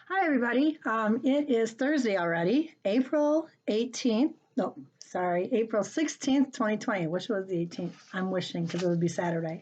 Hi, everybody. It is Thursday already, April 18th. No, sorry, April 16th, 2020. Wish it was the 18th. I'm wishing because it would be Saturday.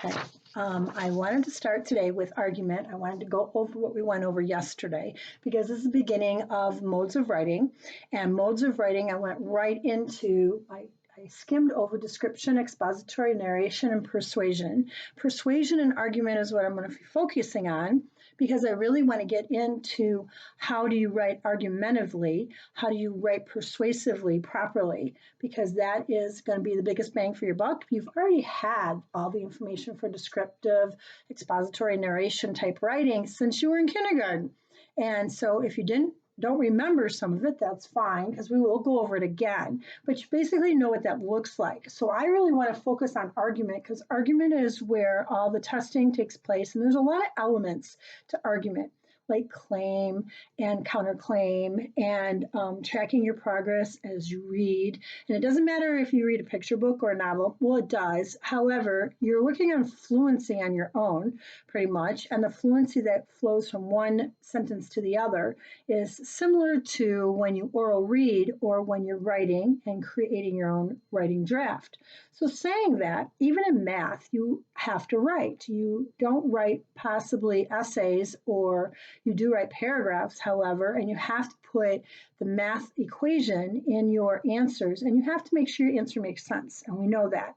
Okay. I wanted to start today with argument. I wanted to go over what we went over yesterday because this is the beginning of modes of writing. And modes of writing, I went right into, I skimmed over description, expository, narration, and persuasion. Persuasion and argument is what I'm going to be focusing on because I really want to get into how do you write argumentatively, how do you write persuasively properly, because that is going to be the biggest bang for your buck. You've already had all the information for descriptive, expository, narration type writing since you were in kindergarten. And so if you don't remember some of it, that's fine, because we will go over it again. But you basically know what that looks like. So I really want to focus on argument, because argument is where all the testing takes place. And there's a lot of elements to argument, like claim and counterclaim and tracking your progress as you read. And it doesn't matter if you read a picture book or a novel. Well, it does. However, you're looking on fluency on your own, pretty much. And the fluency that flows from one sentence to the other is similar to when you oral read or when you're writing and creating your own writing draft. So saying that, even in math, you have to write. You don't write possibly essays, or you do write paragraphs, however, and you have to put the math equation in your answers, and you have to make sure your answer makes sense, and we know that.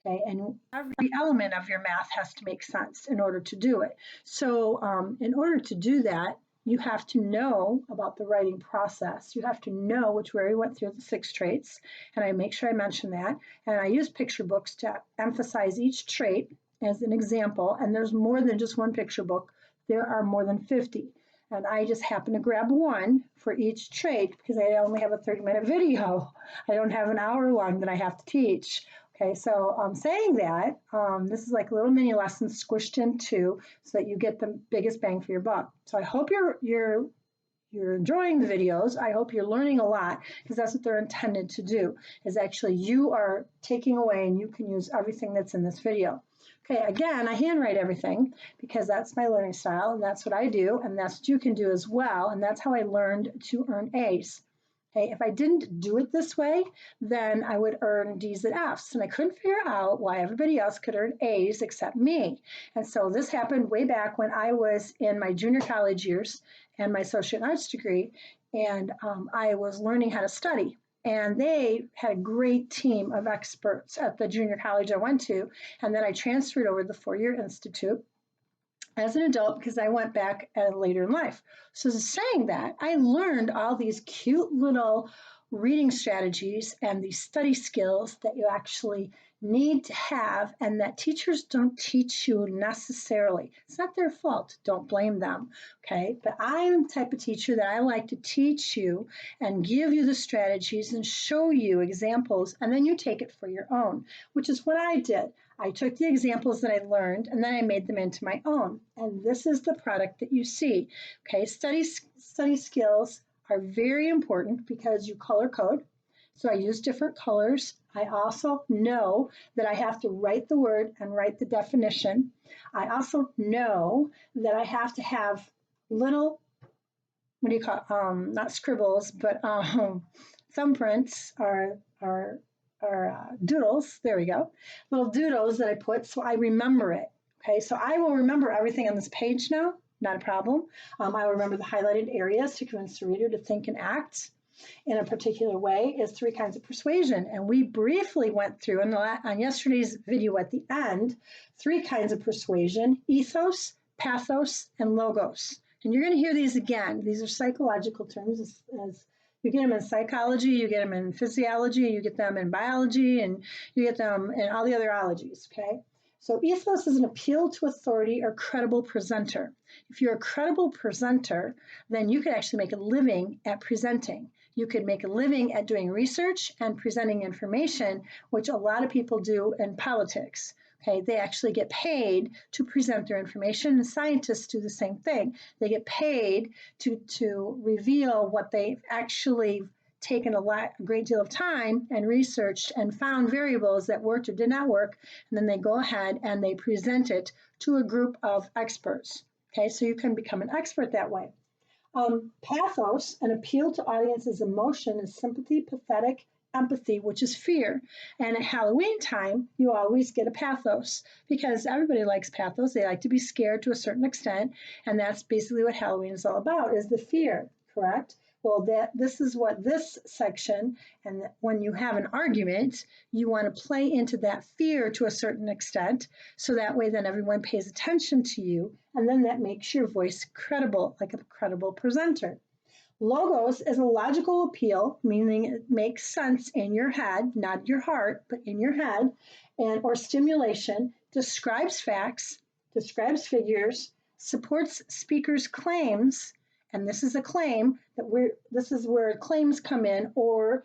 Okay, and every element of your math has to make sense in order to do it. So in order to do that, you have to know about the writing process. You have to know which way we went through the 6 traits, and I make sure I mention that. And I use picture books to emphasize each trait as an example, and there's more than just one picture book. There are more than 50. And I just happen to grab one for each trait because I only have a 30-minute video. I don't have an hour long that I have to teach. Okay, so saying that, this is like a little mini lesson squished into so that you get the biggest bang for your buck. So I hope you're enjoying the videos. I hope you're learning a lot, because that's what they're intended to do, is actually you are taking away and you can use everything that's in this video. Okay, again, I handwrite everything because that's my learning style and that's what I do, and that's what you can do as well, and that's how I learned to earn A's. Okay, if I didn't do it this way, then I would earn D's and F's, and I couldn't figure out why everybody else could earn A's except me. And so this happened way back when I was in my junior college years and my associate in arts degree, and I was learning how to study. And they had a great team of experts at the junior college I went to, and then I transferred over to the 4-year institute as an adult because I went back later in life. So saying that, I learned all these cute little reading strategies and these study skills that you actually need to have, and that teachers don't teach you necessarily. It's not their fault. Don't blame them. Okay. But I am the type of teacher that I like to teach you and give you the strategies and show you examples, and then you take it for your own, which is what I did. I took the examples that I learned and then I made them into my own. And this is the product that you see. Okay. Study skills are very important because you color code. So I use different colors. I also know that I have to write the word and write the definition. I also know that I have to have little, what do you call it? Not scribbles, but thumbprints or doodles. There we go. Little doodles that I put so I remember it. Okay, so I will remember everything on this page now. Not a problem. I will remember the highlighted areas to convince the reader to think and act in a particular way is 3 kinds of persuasion. And we briefly went through on yesterday's video at the end, 3 kinds of persuasion: ethos, pathos, and logos. And you're going to hear these again. These are psychological terms. As you get them in psychology, you get them in physiology, you get them in biology, and you get them in all the other ologies, okay? So ethos is an appeal to authority or credible presenter. If you're a credible presenter, then you can actually make a living at presenting. You could make a living at doing research and presenting information, which a lot of people do in politics. Okay, they actually get paid to present their information, and scientists do the same thing. They get paid to reveal what they've actually taken a great deal of time and researched and found variables that worked or did not work, and then they go ahead and they present it to a group of experts. Okay, so you can become an expert that way. Pathos, an appeal to audience's emotion, is sympathy, pathetic, empathy, which is fear. And at Halloween time, you always get a pathos because everybody likes pathos. They like to be scared to a certain extent, and that's basically what Halloween is all about: is the fear. Correct? Well, this is what this section, and when you have an argument, you want to play into that fear to a certain extent, so that way then everyone pays attention to you, and then that makes your voice credible, like a credible presenter. Logos is a logical appeal, meaning it makes sense in your head, not your heart, but in your head, and or stimulation, describes facts, describes figures, supports speakers' claims, and this is a claim this is where claims come in, or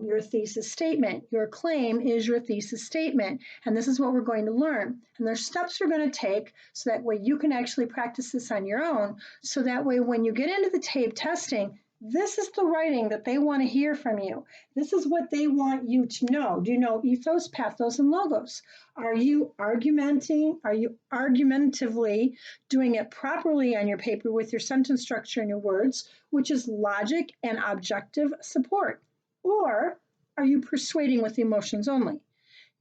your thesis statement. Your claim is your thesis statement, and this is what we're going to learn. And there's steps we're going to take so that way you can actually practice this on your own, so that way when you get into the tape testing, this is the writing that they want to hear from you. This is what they want you to know. Do you know ethos, pathos, and logos? Are you argumenting? Are you argumentatively doing it properly on your paper with your sentence structure and your words, which is logic and objective support? Or are you persuading with emotions only?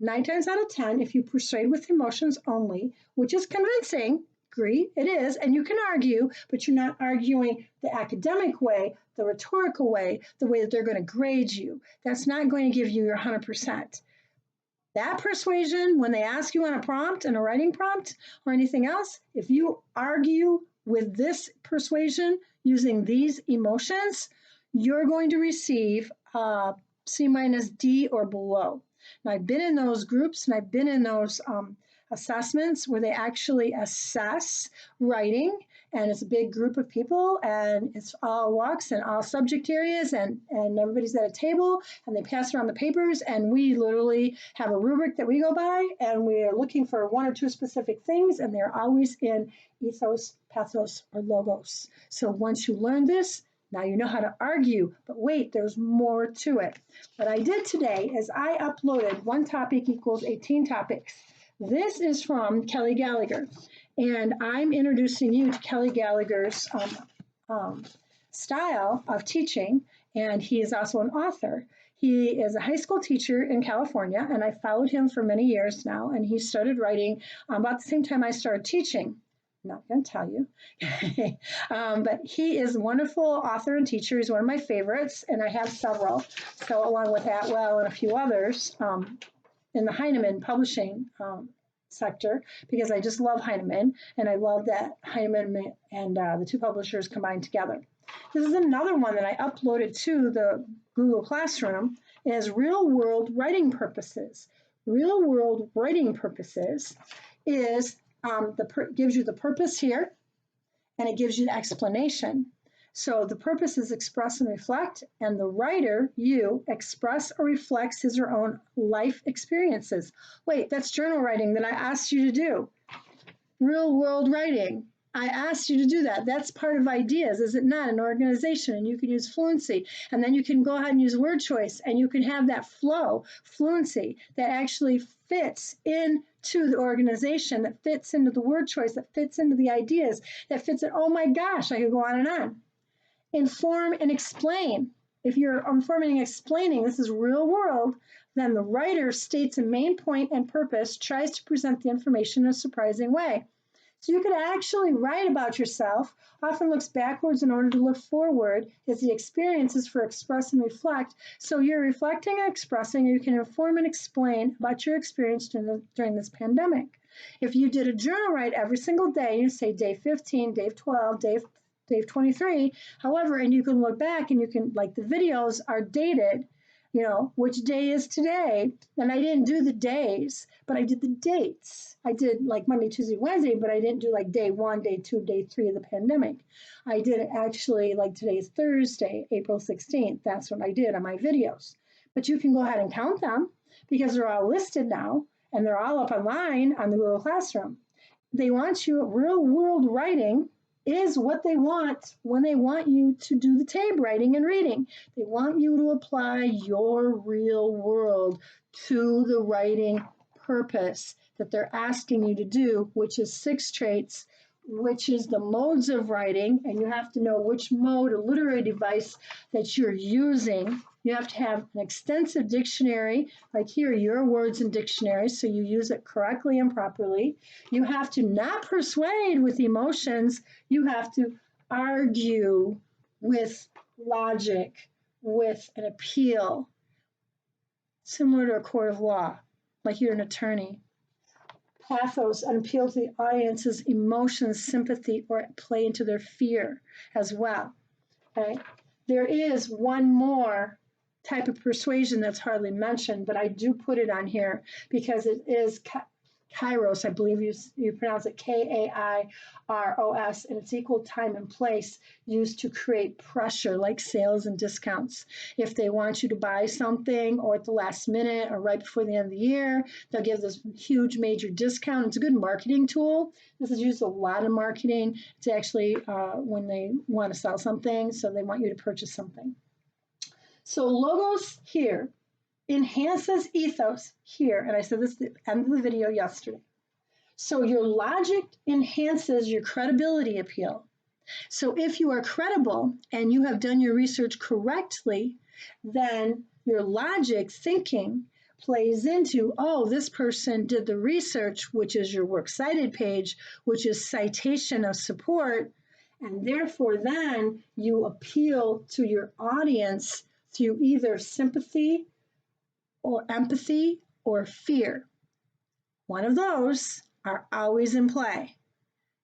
9 times out of 10, if you persuade with emotions only, which is convincing, agree, it is, and you can argue, but you're not arguing the academic way, the rhetorical way, the way that they're going to grade you. That's not going to give you your 100%. That persuasion, when they ask you on a prompt, in a writing prompt, or anything else, if you argue with this persuasion using these emotions, you're going to receive C minus D or below. Now, I've been in those groups and I've been in those assessments where they actually assess writing, and it's a big group of people, and it's all walks and all subject areas, and everybody's at a table, and they pass around the papers, and we literally have a rubric that we go by, and we are looking for 1 or 2 specific things, and they're always in ethos, pathos, or logos. So once you learn this, now you know how to argue, but wait, there's more to it. What I did today is I uploaded 1 topic equals 18 topics. This is from Kelly Gallagher, and I'm introducing you to Kelly Gallagher's style of teaching, and he is also an author. He is a high school teacher in California, and I followed him for many years now, and he started writing about the same time I started teaching. I'm not going to tell you, but he is a wonderful author and teacher. He's one of my favorites, and I have several. So along with Atwell and a few others, in the Heinemann publishing sector, because I just love Heinemann, and I love that Heinemann and the 2 publishers combined together. This is another one that I uploaded to the Google Classroom, as real world writing purposes. Real world writing purposes is gives you the purpose here, and it gives you the explanation. So the purpose is express and reflect, and the writer, you, express or reflects his or her own life experiences. Wait, that's journal writing that I asked you to do. Real world writing. I asked you to do that. That's part of ideas, is it not? An organization, and you can use fluency, and then you can go ahead and use word choice, and you can have that flow, fluency, that actually fits into the organization, that fits into the word choice, that fits into the ideas, that fits it. Oh my gosh, I could go on and on. Inform and explain. If you're informing and explaining, this is real world, then the writer states a main point and purpose, tries to present the information in a surprising way. So you could actually write about yourself, often looks backwards in order to look forward, as the experience is for express and reflect. So you're reflecting and expressing, and you can inform and explain about your experience during this pandemic. If you did a journal write every single day, you say day 15, day 12, day 23, however, and you can look back and you can, like the videos are dated, you know, which day is today. And I didn't do the days, but I did the dates. I did like Monday, Tuesday, Wednesday, but I didn't do like day 1, day 2, day 3 of the pandemic. I did it actually like today's Thursday, April 16th. That's what I did on my videos. But you can go ahead and count them because they're all listed now and they're all up online on the Google Classroom. They want you real world writing is what they want when they want you to do the tape writing and reading. They want you to apply your real world to the writing purpose that they're asking you to do, which is 6 traits which is the modes of writing, and you have to know which mode or literary device that you're using. You have to have an extensive dictionary, like here, your words and dictionaries, so you use it correctly and properly. You have to not persuade with emotions, you have to argue with logic, with an appeal, similar to a court of law, like you're an attorney. Pathos, an appeal to the audience's emotions, sympathy, or play into their fear as well. Okay? There is one more type of persuasion that's hardly mentioned, but I do put it on here because it is kairos, I believe you pronounce it Kairos, and it's equal time and place used to create pressure like sales and discounts. If they want you to buy something or at the last minute or right before the end of the year, they'll give this huge major discount. It's a good marketing tool. This is used a lot in marketing to actually when they want to sell something, so they want you to purchase something. So logos here enhances ethos here, and I said this at the end of the video yesterday. So your logic enhances your credibility appeal. So if you are credible and you have done your research correctly, then your logic thinking plays into, oh, this person did the research, which is your works cited page, which is citation of support, and therefore then you appeal to your audience through either sympathy or empathy or fear. One of those are always in play.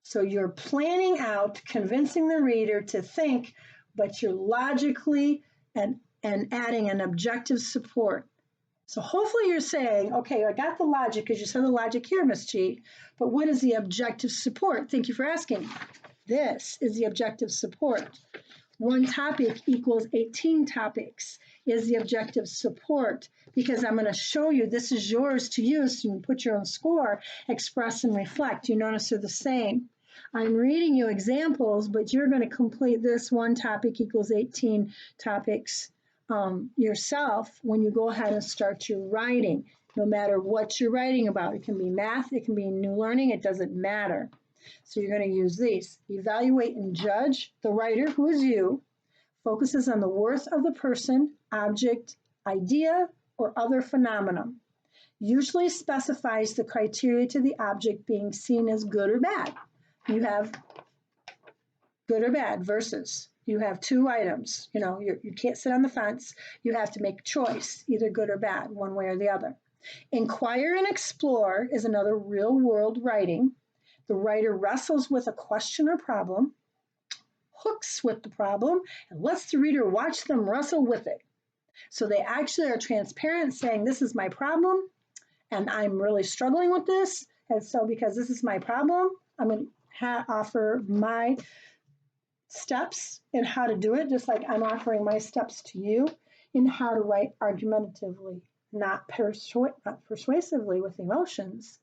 So you're planning out, convincing the reader to think, but you're logically and adding an objective support. So hopefully you're saying, okay, I got the logic because you said the logic here, Ms. G, but what is the objective support? Thank you for asking. This is the objective support. One topic equals 18 topics is the objective support, because I'm going to show you this is yours to use. You can put your own score, express and reflect. You notice they're the same. I'm reading you examples, but you're going to complete this one topic equals 18 topics yourself when you go ahead and start your writing, no matter what you're writing about. It can be math, it can be new learning, it doesn't matter. So you're going to use these. Evaluate and judge. The writer, who is you, focuses on the worth of the person, object, idea, or other phenomenon. Usually specifies the criteria to the object being seen as good or bad. You have good or bad versus. You have two items. You can't sit on the fence. You have to make a choice, either good or bad, one way or the other. Inquire and explore is another real-world writing. The writer wrestles with a question or problem, hooks with the problem, and lets the reader watch them wrestle with it. So they actually are transparent, saying, this is my problem, and I'm really struggling with this. And so because this is my problem, I'm going to offer my steps in how to do it, just like I'm offering my steps to you in how to write argumentatively, not persuasively with emotions.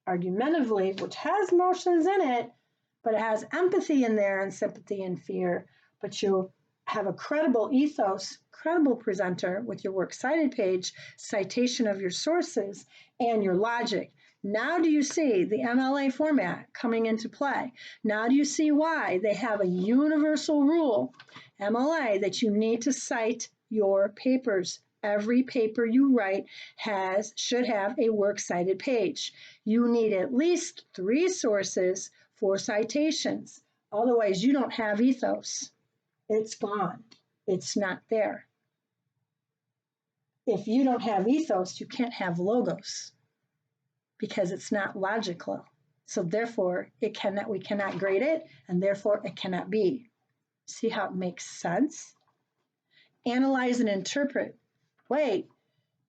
Argumentatively, which has emotions in it, but it has empathy in there and sympathy and fear, but you have a credible ethos, credible presenter with your works cited page, citation of your sources, and your logic. Now do you see the MLA format coming into play? Now do you see why they have a universal rule, MLA, that you need to cite your papers? Every paper you write should have a works cited page. You need at least 3 sources for citations. Otherwise, you don't have ethos. It's gone. It's not there. If you don't have ethos, you can't have logos because it's not logical. So therefore, we cannot grade it, and therefore it cannot be. See how it makes sense? Analyze and interpret. Wait,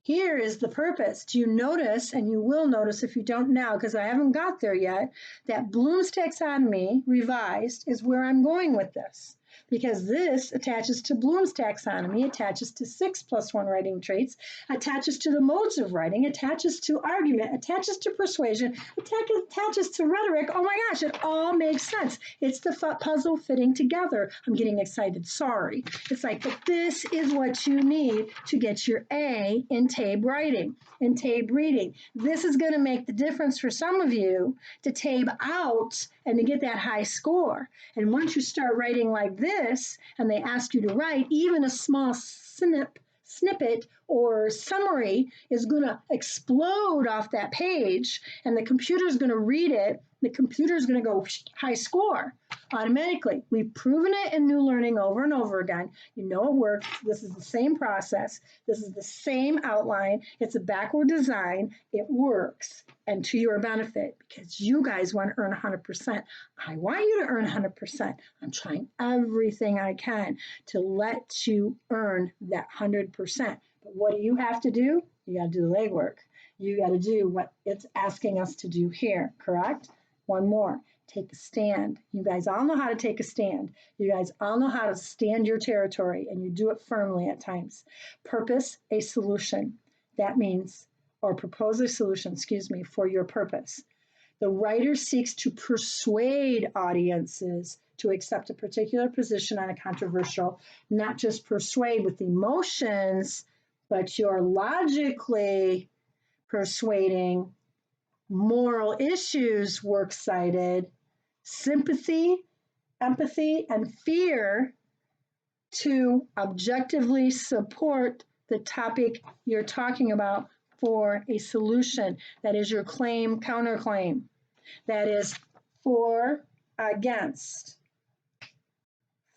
here is the purpose. Do you notice, and you will notice if you don't now, because I haven't got there yet, that Bloom's taxonomy revised is where I'm going with this. Because this attaches to Bloom's taxonomy, attaches to 6+1 writing traits, attaches to the modes of writing, attaches to argument, attaches to persuasion, attaches to rhetoric. Oh my gosh, it all makes sense. It's the puzzle fitting together. I'm getting excited, sorry. It's like, but this is what you need to get your A in TABE writing, in TABE reading. This is going to make the difference for some of you to TABE out and to get that high score. And once you start writing like this, and they ask you to write, even a small snippet or summary is going to explode off that page, and the computer is going to read it. The computer is going to go high score automatically. We've proven it in new learning over and over again. You know it works. This is the same process. This is the same outline. It's a backward design. It works, and to your benefit, because you guys want to earn 100%. I want you to earn 100%. I'm trying everything I can to let you earn that 100%. But what do you have to do? You got to do the legwork. You got to do what it's asking us to do here, correct? One more, take a stand. You guys all know how to take a stand. You guys all know how to stand your territory, and you do it firmly at times. Purpose a solution. That means, or propose a solution, excuse me, for your purpose. The writer seeks to persuade audiences to accept a particular position on a controversial, not just persuade with emotions, but you're logically persuading, moral issues, works cited, sympathy, empathy, and fear to objectively support the topic you're talking about for a solution. That is your claim, counterclaim. That is for, against.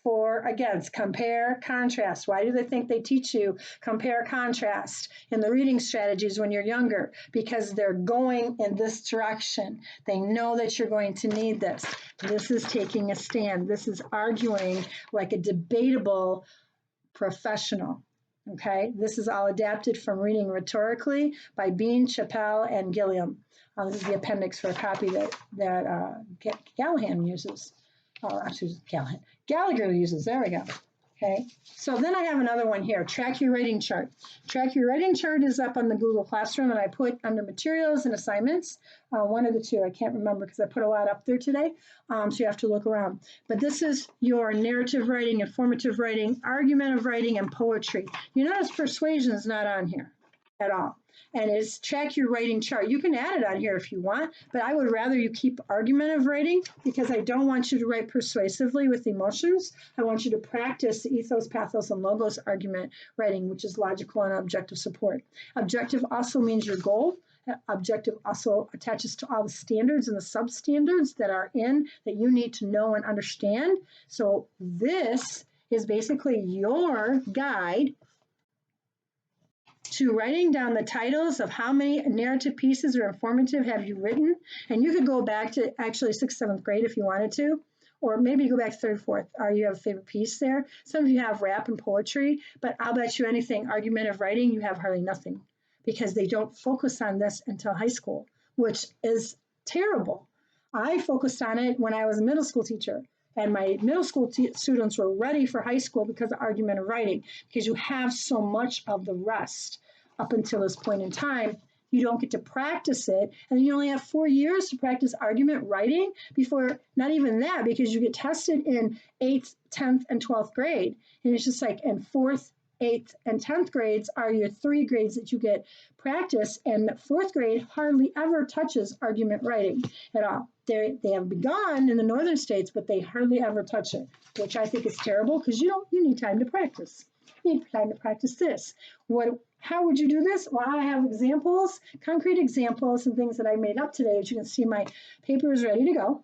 For, against, compare, contrast. Why do they think they teach you compare, contrast in the reading strategies when you're younger? Because they're going in this direction. They know that you're going to need this. This is taking a stand. This is arguing like a debatable professional. Okay, this is all adapted from Reading Rhetorically by Bean, Chappell, and Gilliam. This is the appendix for a copy that Gallahan uses. Oh, actually, Gallagher uses. There we go. Okay. So then I have another one here. Track your writing chart. Track your writing chart is up on the Google Classroom, and I put under materials and assignments. One of the two. I can't remember because I put a lot up there today. So you have to look around. But this is your narrative writing, informative writing, argumentative writing, and poetry. You notice persuasion is not on here at all. And it's track your writing chart. You can add it on here if you want, but I would rather you keep argumentative writing because I don't want you to write persuasively with emotions. I want you to practice the ethos, pathos, and logos argument writing, which is logical and objective support. Objective also means your goal. Objective also attaches to all the standards and the substandards that are in that you need to know and understand. So this is basically your guide to writing down the titles of how many narrative pieces or informative have you written. And you could go back to actually 6th, 7th grade if you wanted to, or maybe go back to 3rd, 4th. Or you have a favorite piece there. Some of you have rap and poetry, but I'll bet you anything, argumentative writing, you have hardly nothing because they don't focus on this until high school, which is terrible. I focused on it when I was a middle school teacher. And my middle school students were ready for high school because of argumentative writing, because you have so much of the rest up until this point in time. You don't get to practice it, and you only have 4 years to practice argument writing before, not even that, because you get tested in 8th, 10th, and 12th grade. And it's just like, and 4th, 8th, and 10th grades are your 3 grades that you get practice, and 4th grade hardly ever touches argument writing at all. They have begun in the northern states, but they hardly ever touch it, which I think is terrible because you need time to practice. You need time to practice this. How would you do this? Well, I have examples, concrete examples and things that I made up today. As you can see, my paper is ready to go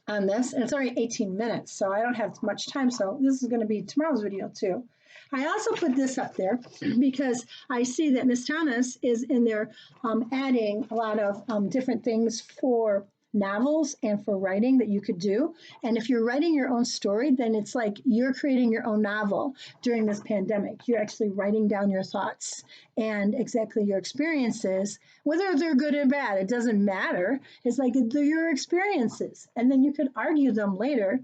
on this, and it's already 18 minutes, so I don't have much time. So this is going to be tomorrow's video too. I also put this up there because I see that Miss Thomas is in there adding a lot of different things for novels and for writing that you could do. And if you're writing your own story, then it's like you're creating your own novel during this pandemic. You're actually writing down your thoughts and exactly your experiences, whether they're good or bad, it doesn't matter. It's like they're your experiences. And then you can argue them later.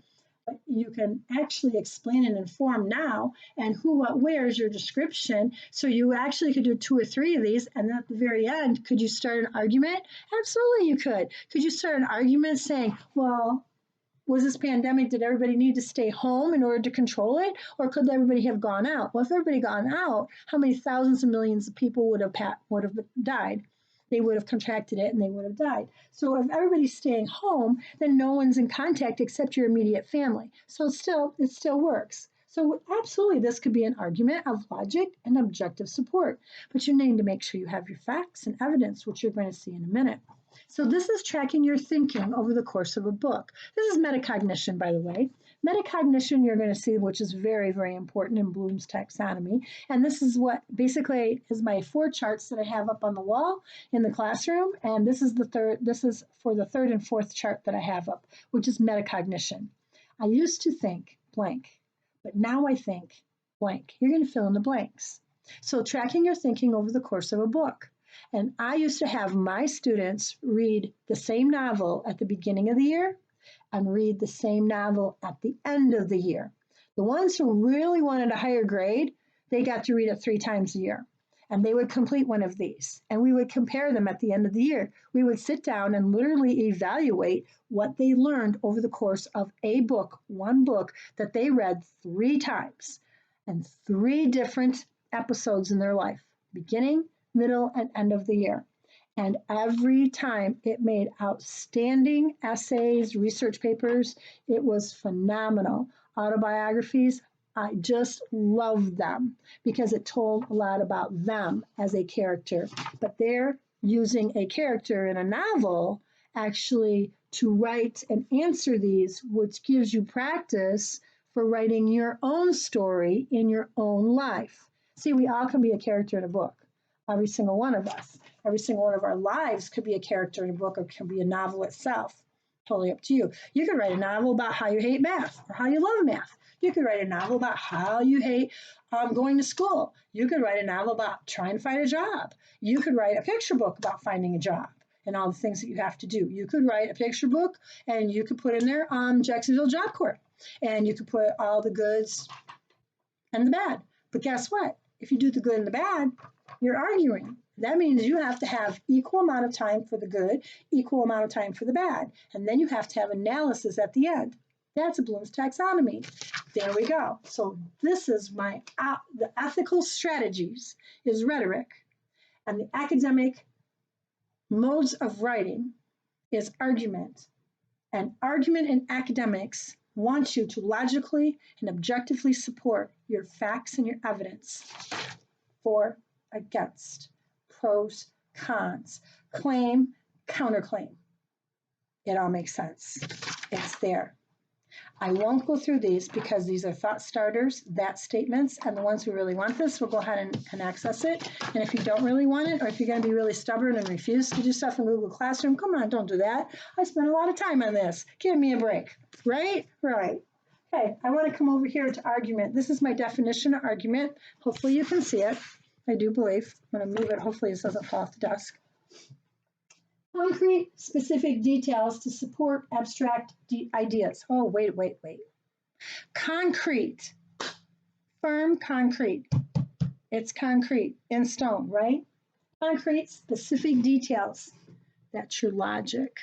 You can actually explain and inform now, and who, what, where is your description. So you actually could do 2 or 3 of these, and at the very end, could you start an argument? Absolutely you could. Could you start an argument saying, well, was this pandemic, did everybody need to stay home in order to control it? Or could everybody have gone out? Well, if everybody gone out, how many thousands of millions of people would have died? they would have contracted it and they would have died. So if everybody's staying home, then no one's in contact except your immediate family. So it still works. So absolutely, this could be an argument of logic and objective support, but you need to make sure you have your facts and evidence, which you're going to see in a minute. So this is tracking your thinking over the course of a book. This is metacognition, by the way. Metacognition you're going to see, which is very, very important in Bloom's taxonomy. And this is what basically is my 4 charts that I have up on the wall in the classroom. And this is for the 3rd and 4th chart that I have up, which is metacognition. I used to think blank, but now I think blank. You're going to fill in the blanks. So tracking your thinking over the course of a book. And I used to have my students read the same novel at the beginning of the year and read the same novel at the end of the year. The ones who really wanted a higher grade, they got to read it 3 times a year. And they would complete one of these. And we would compare them at the end of the year. We would sit down and literally evaluate what they learned over the course of a book, one book that they read 3 times and 3 different episodes in their life, beginning, middle, and end of the year. And every time it made outstanding essays, research papers. It was phenomenal. Autobiographies, I just loved them because it told a lot about them as a character. But they're using a character in a novel actually to write and answer these, which gives you practice for writing your own story in your own life. See, we all can be a character in a book. Every single one of us. Every single one of our lives could be a character in a book or can be a novel itself. Totally up to you. You could write a novel about how you hate math or how you love math. You could write a novel about how you hate going to school. You could write a novel about trying to find a job. You could write a picture book about finding a job and all the things that you have to do. You could write a picture book and you could put in there Jacksonville Job Corps. And you could put all the goods and the bad. But guess what? If you do the good and the bad, you're arguing. That means you have to have equal amount of time for the good, equal amount of time for the bad. And then you have to have analysis at the end. That's a Bloom's taxonomy. There we go. So this is the ethical strategies is rhetoric, and the academic modes of writing is argument. And argument in academics wants you to logically and objectively support your facts and your evidence for, against, pros, cons, claim, counterclaim. It all makes sense. It's there. I won't go through these because these are thought starters, that statements, and the ones who really want this will go ahead and access it. And if you don't really want it, or if you're going to be really stubborn and refuse to do stuff in Google Classroom, come on, don't do that. I spent a lot of time on this. Give me a break. Right? Right. Okay, I want to come over here to argument. This is my definition of argument. Hopefully you can see it. I do believe. I'm going to move it. Hopefully this doesn't fall off the desk. Concrete, specific details to support abstract ideas. Oh, wait. Concrete, firm concrete. It's concrete in stone, right? Concrete, specific details. That's your logic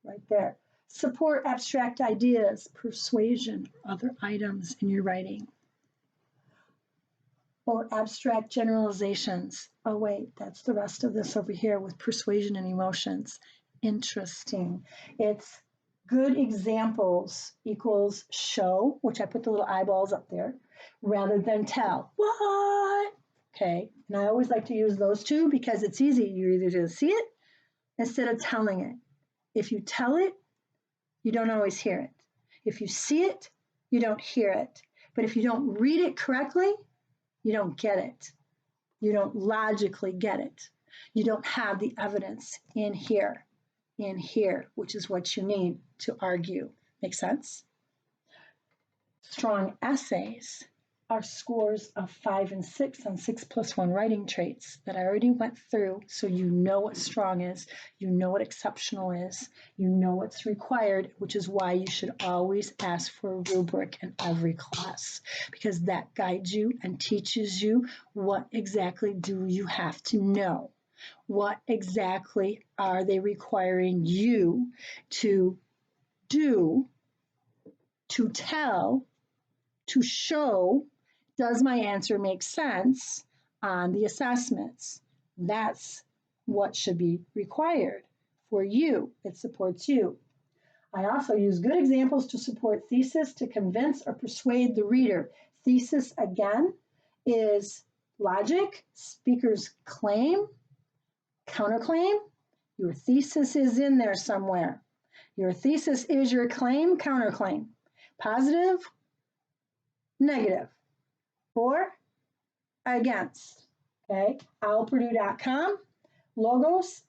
right there. Support abstract ideas, persuasion, other items in your writing. Or abstract generalizations. Oh, wait, that's the rest of this over here with persuasion and emotions. Interesting. It's good examples equals show, which I put the little eyeballs up there, rather than tell. What? Okay, and I always like to use those two because it's easy. You're either going to see it instead of telling it. If you tell it, you don't always hear it. If you see it, you don't hear it. But if you don't read it correctly, you don't get it. You don't logically get it. You don't have the evidence in here, which is what you need to argue. Make sense? Strong essays are scores of 5 and 6 on 6+1 writing traits that I already went through, so you know what strong is, you know what exceptional is, you know what's required, which is why you should always ask for a rubric in every class, because that guides you and teaches you what exactly do you have to know. What exactly are they requiring you to do, to tell, to show? Does my answer make sense on the assessments? That's what should be required for you. It supports you. I also use good examples to support thesis to convince or persuade the reader. Thesis, again, is logic, speaker's claim, counterclaim. Your thesis is in there somewhere. Your thesis is your claim, counterclaim. Positive, negative, for, against. Okay, owlpurdue.com. Logos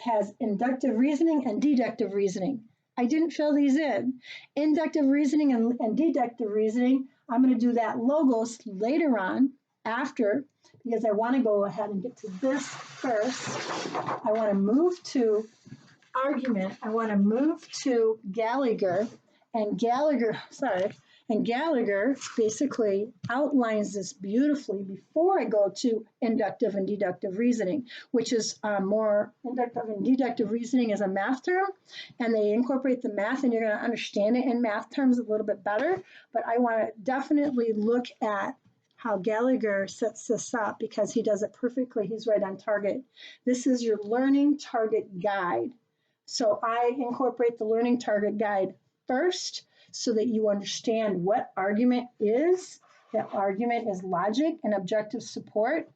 has inductive reasoning and deductive reasoning. I didn't fill these in. Inductive reasoning and deductive reasoning, I'm going to do that logos later on, after, because I want to go ahead and get to this first. I want to move to argument. I want to move to Gallagher, and Gallagher basically outlines this beautifully before I go to inductive and deductive reasoning, which is more inductive and deductive reasoning is a math term, and they incorporate the math, and you're going to understand it in math terms a little bit better. But I want to definitely look at how Gallagher sets this up because he does it perfectly. He's right on target. This is your learning target guide. So I incorporate the learning target guide first so that you understand what argument is. That argument is logic and objective support.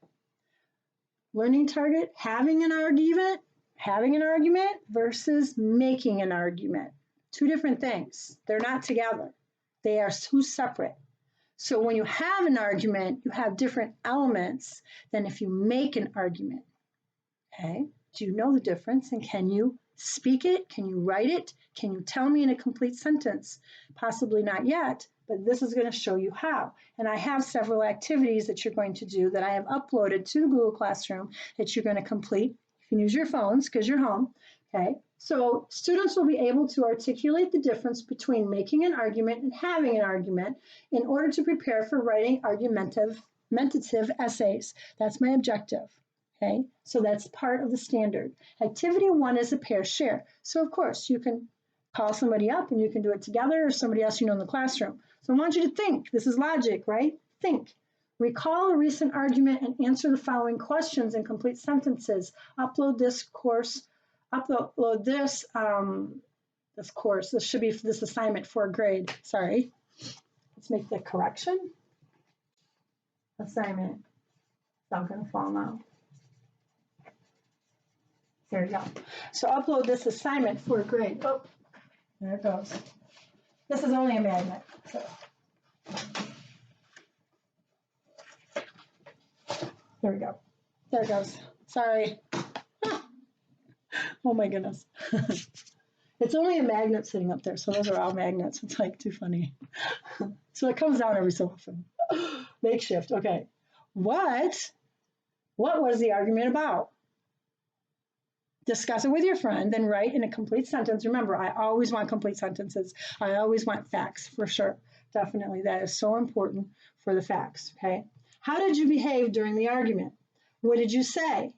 Learning target, having an argument versus making an argument. Two different things. They're not together. They are two separate. So when you have an argument, you have different elements than if you make an argument. Okay? Do you know the difference, and can you speak it? Can you write it? Can you tell me in a complete sentence? Possibly not yet, but this is going to show you how. And I have several activities that you're going to do that I have uploaded to Google Classroom that you're going to complete. You can use your phones because you're home. Okay, so students will be able to articulate the difference between making an argument and having an argument in order to prepare for writing argumentative essays. That's my objective. Okay, so that's part of the standard. Activity 1 is a pair share. So of course you can call somebody up and you can do it together, or somebody else you know in the classroom. So I want you to think. This is logic, right? Think. Recall a recent argument and answer the following questions in complete sentences. Upload this course. This should be for this assignment for a grade. Sorry. Let's make the correction. Assignment. It's not going to fall now. There you go. So upload this assignment for a grade. Oh, there it goes. This is only a magnet. So. There we go. There it goes. Sorry. Oh my goodness. It's only a magnet sitting up there, so those are all magnets. It's like too funny. So it comes down every so often. Makeshift. Okay. What was the argument about? Discuss it with your friend, then write in a complete sentence. Remember, I always want complete sentences. I always want facts, for sure. Definitely. That is so important for the facts. Okay. How did you behave during the argument? What did you say?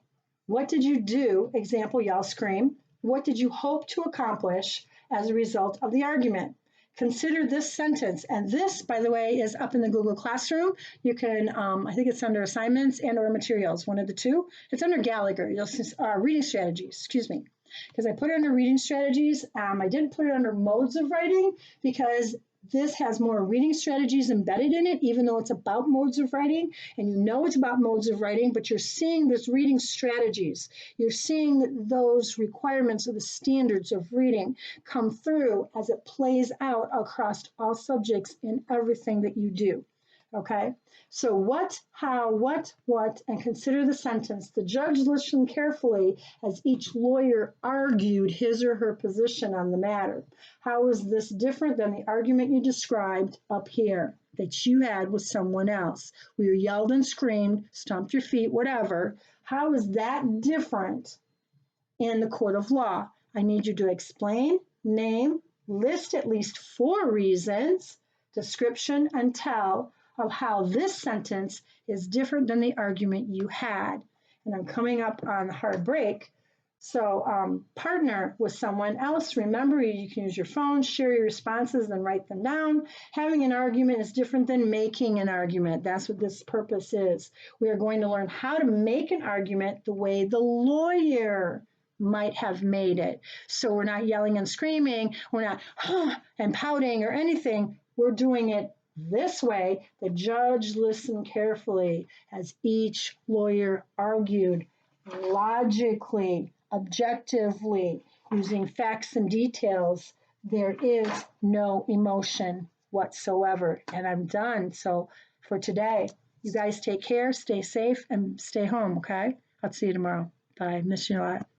What did you do? Example, yell, scream. What did you hope to accomplish as a result of the argument? Consider this sentence. And this, by the way, is up in the Google Classroom. You can, I think it's under assignments and or materials, one of the two. It's under Gallagher. You'll see reading strategies, excuse me. Because I put it under reading strategies. I didn't put it under modes of writing because this has more reading strategies embedded in it, even though it's about modes of writing. And you know it's about modes of writing, but you're seeing this reading strategies. You're seeing those requirements of the standards of reading come through as it plays out across all subjects in everything that you do. Okay, so what, how, what, and consider the sentence. The judge listened carefully as each lawyer argued his or her position on the matter. How is this different than the argument you described up here that you had with someone else? Where you yelled and screamed, stomped your feet, whatever. How is that different in the court of law? I need you to explain, name, list at least 4 reasons, description, and tell of how this sentence is different than the argument you had. And I'm coming up on the hard break, So partner with someone else. Remember, you can use your phone, share your responses, then write them down. Having an argument is different than making an argument. That's what this purpose is. We are going to learn how to make an argument the way the lawyer might have made it. So we're not yelling and screaming, we're not and pouting or anything. We're doing it this way. The judge listened carefully as each lawyer argued logically, objectively, using facts and details. There is no emotion whatsoever. And I'm done. So for today, you guys take care, stay safe, and stay home, okay? I'll see you tomorrow. Bye. Miss you a lot.